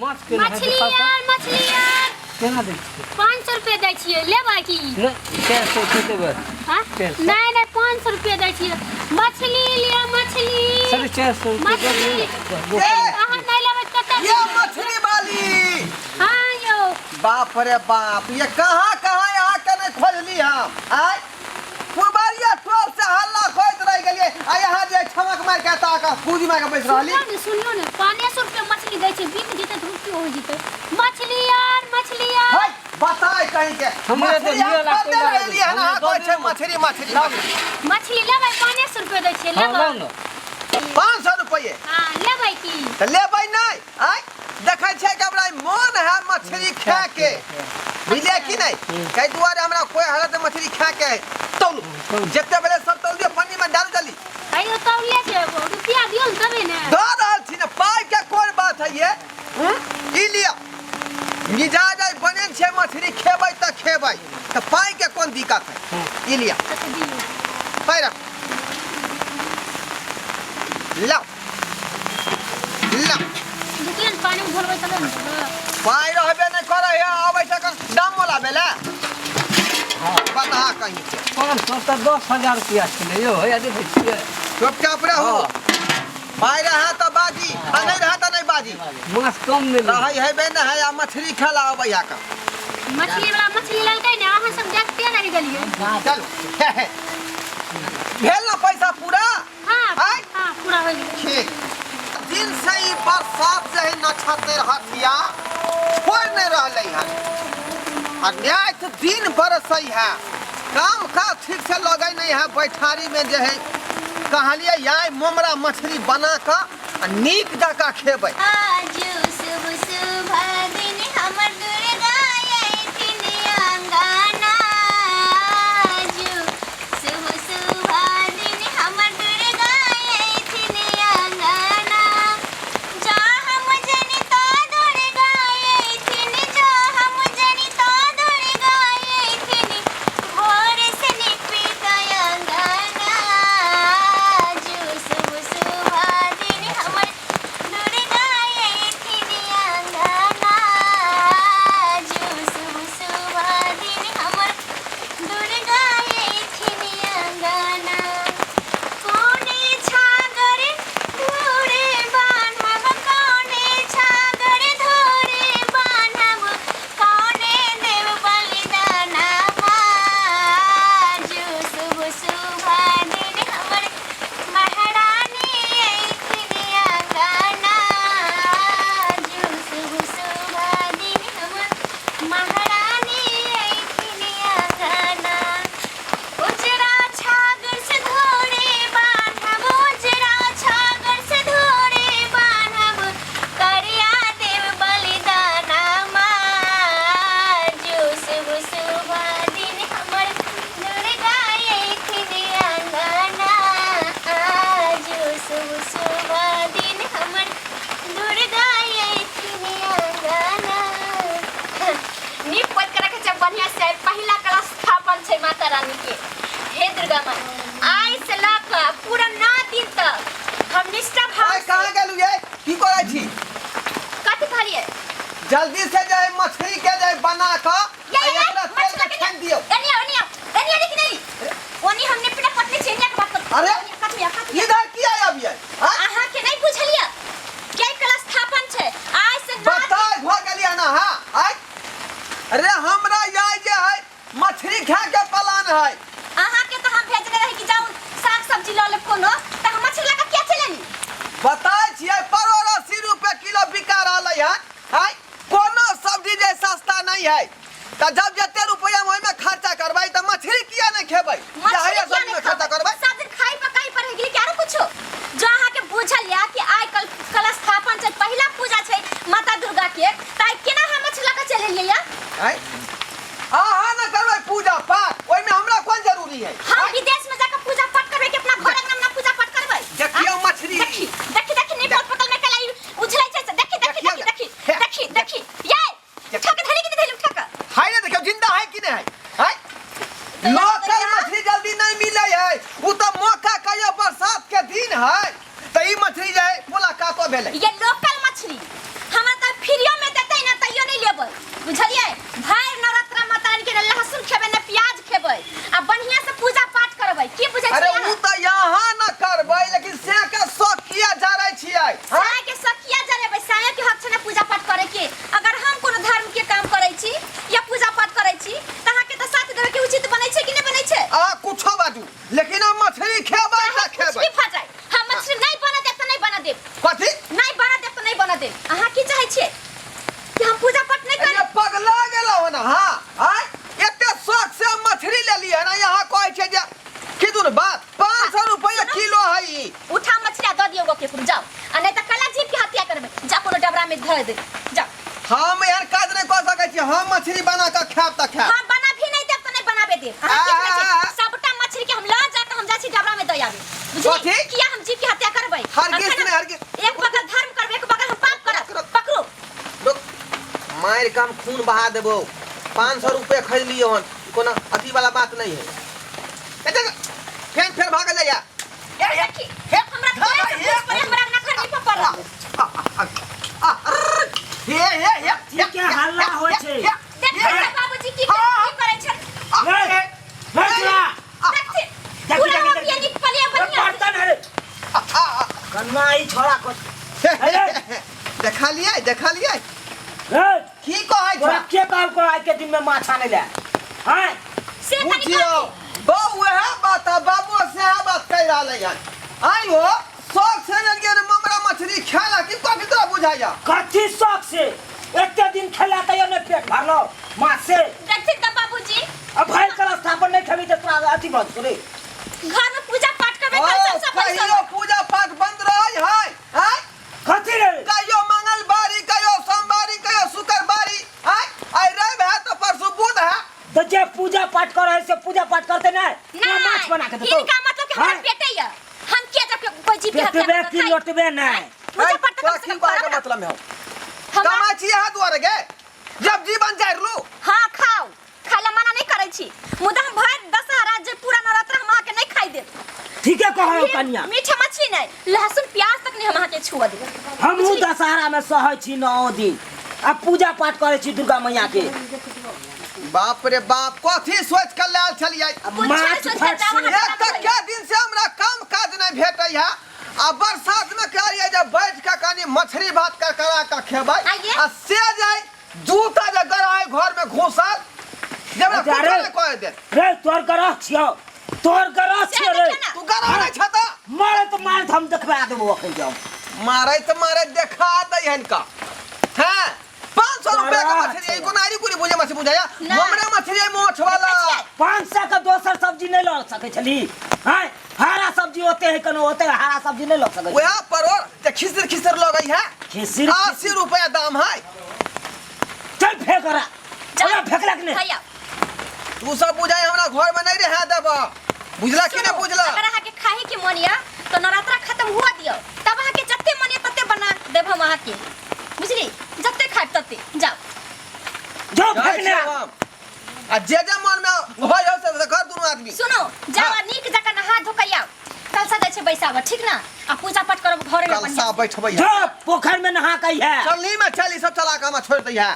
मछली यार केना दै 500 रुपए दै छियै लेबै की छियै 400 के देबै हां 400 नहीं 500 रुपए दै छियै मछली लिया मछली 450 रुपए मछली अहाँ नहीं लेबै कते ये मछली वाली हां यो बाप रे बाप ये कहां यहाँ के नहीं खोजली हम आय फुलबारिया टोल से हल्ला खोज रह गेलिए आ यहाँ जे छमक मार के ताका पूजी मार के बैठ रहली सुनियो ने 500 रुपए मछली दै छै बिक जेते तो रुपया हो जेते मछली यार हाय बताय कहीं के हमरे तो लिया ला कोई रहली है ना कोई छै मछली मछली लेबै 500 रुपए दै छियै लेबै 500 रुपए हां लेबै की त लेबै नहीं आय देखै छै कि हमरा मन है मछली खाए के मिले कि नहीं कई दुआरे हमरा कोई हालत में मछली खाए के तौल जत्ते बेले सब तौल दियो पन्नी में डाल दली कहियो तौले छै रुपया दियो न तबे ने दऽ रहल छी ने पाई के कोन बात है ये ई लिया मिजाज बने छै मछली खेबै त खेबै त पाई के कोन दिक्कत है ई लिया पैरा ला ला दुकान पानी में भरबै तबे न पाई रहबे नहीं करे है आबै त दाम वाला बेला हां बता कहीं के 500 त 10000 रुपया छले यो हे देखै छियै चुपचाप रहो पाई रहा त बाजी आ नहीं रहा त नहीं बाजी माछ कम मिल रहै हेबे न है आ मछली खाला आबै या का मछली वाला मछली ललकै ने अहाँ सब देखते नहीं गेलिए चलो भेल ना पैसा पूरा हां हां पूरा हो गेल ठीक दिन से ही बरसात से ही नक्षत्र हथिया छोड़ नहीं रहले है और न्याय तो दिन बरसई है काम का ठीक से लगे नहीं है बैठारी में जो है कहलिए यहाँ मोमरा मछली बना का नीक जका खेबै आज शुभ शुभ दिन हमर दुर्गा आइथिन अंगना आज शुभ शुभ दिन हमर दुर्गा आइथिन अंगना जा हम जनी तो दुर्गा आइथिन जा हम जनी तो दुर्गा आइथिन भोर से निपी अंगना आज शुभ शुभ दिन हमर दुर्गा आइथिन अंगना आज शुभ शुभ दिन हमर दुर्गा आइथिन अंगना कोने छागर धोरे बान्हब कोने छागर धोरे बान्हब कोने देव बलिदाना आज शुभ शुभ दिन हमर महारानी आइथिन अंगना आज शुभ शुभ दिन हमर महारानी आइथिन अंगना उजरा छागर से धोरे बान्हब उजरा छागर से धोरे बान्हब करिया देव बलिदाना आज शुभ शुभ दिन हमर दुर्गा आइथिन अंगना आज शुभ शुभ दिन हमर दुर्गा आइथिन अंगना निपट कर के जब बढ़िया से पहला क्लास स्थापन छै माता रानी के हे दुर्गा माँ आई से लाका पूरा 9 दिन तक हम निष्ठा भाव आय कहां गेलु ये की करै छी कथि कहलिए जल्दी से जाए मछली के जाए बना का एकरा तेल में छान दियो एनिया लेकिन नहीं ओनी हमने पिना पतले छेनिया के बात कर अरे कथि इधर की आया अभी अहाँ के नहीं बुझलिए के क्लास स्थापन छै आज से 9 बताय भ गेलिया ना हां आय अरे हमरा यहाँ जे है मछली खाए के प्लान है अहाँ के तो हम भेजले रही कि जाऊ साग सब्जी ल ले कोनो त हम मछली लगा क्या चलेनी बताय छियै परोर 80 रुपए किलो बिका रहले है आय कोनो सब्जी जे सस्ता नहीं है त जब जते रुपया में ओइमे खर्चा करबै त मछली किया नहीं खेबै चाहे सब में खर्चा करबै सब दिन खाई पकाई पर गेली क्या कुछो जो अहाँ के बुझलिया कि आइ कल कलश स्थापन छै पहिला पूजा छै माता दुर्गा के ताई केना हम मछली लगा चलेलिए या आय अहाँ न करबै पूजा पाठ ओइमे हमरा कोन जरूरी है हम विदेश में जाकर पूजा पाठ करबै कि अपना घर अंगना में पूजा पाठ करबै देखियो मछली देखी नहीं बोल पतल में कलाई उछलै छै देखी ये ठक धरी के धरी ठक हाय ना देखियो जिंदा है कि नहीं है हाय लोकल मछली जल्दी नहीं मिले है उ त मौका कहियो बरसात के दिन है त ई मछली जे है मुलाकातो भेले ये लोकल मछली हमरा त फ्रीओ हम यार काज नहीं कह सकै छी हम मछली बना के खाब त खाब हां बना भी नहीं देब त नहीं बनाबे देब अहाँ की कहै छी सबटा मछली के हम ल जा के हम जा छी डबरा में दे आबे बुझली किया हम जीव के हत्या करबै हरगिज नहीं हरगिज एक बगल धर्म करबै एक बगल हम पाप करब पकड़ो रुक मार के हम खून बहा देबो 500 रुपए खरीद लियो हन कोनो अथी वाला बात नहीं है फेर भाग ले या देखी हमरा पर हमरा ना खरनी पर पड़ ये क्या हल्ला होय छै देख बाबूजी की करै छै पूरा हम ये निकलिए बढ़िया बर्तन है कन्ना ई छोड़ा को देखा लिया की कहै तोरा छै के काम को आज के दिन में माछ आने ले हैं से तनी बुझियो बाबू है बाबू से बात कह रहले हन आई हो शौक से न के ममरा मछली खाला कि तो कितना बुझाया कथी शौक से एते दिन खेला त ने पेट भरलो माछ से देखी त बाबूजी अब भाई कल स्थापन नहीं खबी त तोरा अथी बंद करे घर में पूजा पाठ करबे कल सब कहियो पूजा पाठ बंद रहै है कथी रे कहियो मंगलवारी कहियो सोमवारी कहियो शुक्रवारी है आई रवि है तो परसों बुध है तो जे पूजा पाठ करे से पूजा पाठ करते ना तो माछ बना के दो इनका मतलब कि हमरा पेटे या हम के जब कोई जीव के पेटबे की लोटबे ना पूजा पाठ तो की बात का मतलब है कमाची है द्वारे के जब जीवन जाय लू हां खाओ खाला मना नहीं करै छी मुदा हम भर दशहरा जे पूरा नवरात्र हम आके नहीं खाई दे ठीक है कहो कन्या मीठा मछली नहीं लहसुन प्याज तक नहीं हम आके छुआ दे हम दशहरा में सहै छी 9 दिन अब पूजा पाठ करे छी दुर्गा मैया के बाप रे बाप कथी सोच के लाल छलियै माछ फट एक तक क्या दिन से हमरा काम काज नहीं भेटै है आ बरसात में कहिए जब बैठ के कनी मछली भात का करा के खेबै आ से जाय जूता जे गराय घर में घुसल जब कुछ कह दे रे तोर गरह छियो रे तू गराय नहीं छता मारे तो मार हम देखबा देबो अखन जाओ मारे देखा दे हनका हैं 500 रुपए का मछली को नारी पूरी बुझे मछली बुझाया हमरा मछली मोछ वाला 500 का दोसर सब्जी नहीं ल सके छली हैं हरा सब्जी होते है कनो होते हरा सब्जी नहीं ल सके वह परोर जे खिसर लगई है खिसिर 80 रुपया दाम है चल फेंकरा चल फेंकला के नहीं तू सब बुझाई हमरा घर में नहीं रह देब बुझला कि नहीं बुझला अगर आके खाही के मनिया तो नवरात्रा खत्म हुआ दियो तब आके जत्ते मनिया तत्ते बना देब हम आके बुझली जत्ते खाब तत्ते जाओ जो फेंकले आ जे मन में होय हो से कर दुनु आदमी सुनो जावा नीक जका नहा धोकैया कल सा दै छै बैसाब ठीक ना आ पूजा पाठ करब घरे में कल सा बैठबै जो पोखर में नहा कई है चलनी में चली सब चला के हम छोड़ दै है